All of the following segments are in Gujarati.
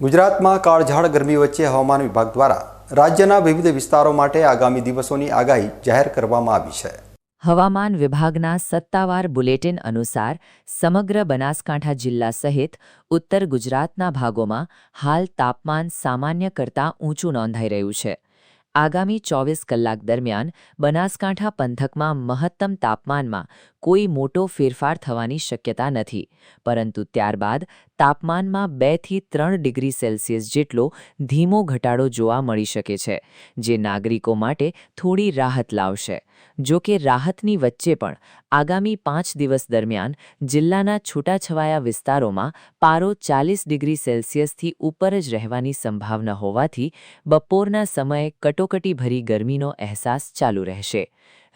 ગુજરાતમાં કાળઝાળ ગરમી વચ્ચે હવામાન વિભાગ દ્વારા રાજ્યના વિવિધ વિસ્તારો માટે આગામી દિવસોની આગાહી જાહેર કરવામાં આવી છે। હવામાન વિભાગના સત્તાવાર બુલેટિન અનુસાર સમગ્ર બનાસકાંઠા જિલ્લા સહિત ઉત્તર ગુજરાતના ભાગોમાં હાલ તાપમાન સામાન્ય કરતાં ઊંચું નોંધાઈ રહ્યું છે। આગામી 24 કલાક દરમિયાન બનાસકાંઠા પંથકમાં મહત્તમ તાપમાનમાં કોઈ મોટો ફેરફાર થવાની શક્યતા નથી, પરંતુ ત્યારબાદ તાપમાનમાં 2 થી 3 ડિગ્રી સેલ્સિયસ જેટલો ધીમો ઘટાડો જોવા મળી શકે છે, જે નાગરિકો માટે થોડી રાહત લાવશે। જો કે રાહતની વચ્ચે પણ આગામી 5 દિવસ દરમિયાન જિલ્લાના છૂટાછવાયા વિસ્તારોમાં પારો 40 ડિગ્રી સેલ્સિયસથી ઉપર જ રહેવાની સંભાવના હોવાથી બપોરના સમયે કટોકટીભરી ગરમીનો અહેસાસ ચાલુ રહેશે।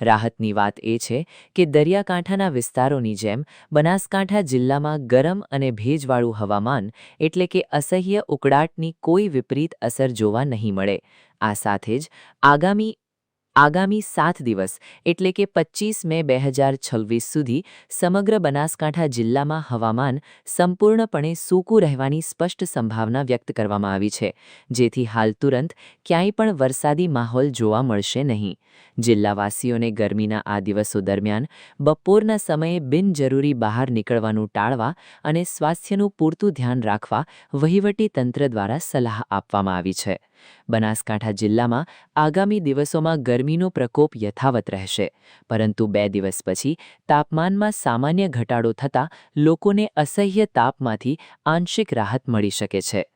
રાહતની વાત એ છે કે દરિયાકાંઠાના વિસ્તારોની જેમ બનાસકાંઠા જિલ્લામાં ગરમ અને ભેજવાળું હવામાન એટલે કે અસહ્ય ઉકળાટની કોઈ વિપરીત અસર જોવા નહીં મળે। આ સાથે જ આગામી 7 દિવસ એટલે કે 25 મે 2026 સુધી સમગ્ર બનાસકાંઠા જિલ્લામાં હવામાન સંપૂર્ણપણે સૂકું રહેવાની સ્પષ્ટ સંભાવના વ્યક્ત કરવામાં આવી છે, જેથી હાલ તુરંત ક્યાંય પણ વરસાદી માહોલ જોવા મળશે નહીં। જિલ્લાવાસીઓને ગરમીના આ દિવસો દરમિયાન બપોરના સમયે બિનજરૂરી બહાર નીકળવાનું ટાળવા અને સ્વાસ્થ્યનું પૂરતું ધ્યાન રાખવા વહીવટી તંત્ર દ્વારા સલાહ આપવામાં આવી છે। બનાસકાંઠા જિલ્લામાં આગામી દિવસોમાં ગરમીનો પ્રકોપ યથાવત રહેશે, પરંતુ 2 દિવસ પછી તાપમાનમાં સામાન્ય ઘટાડો થતાં લોકોને અસહ્ય તાપમાંથી આંશિક રાહત મળી શકે છે।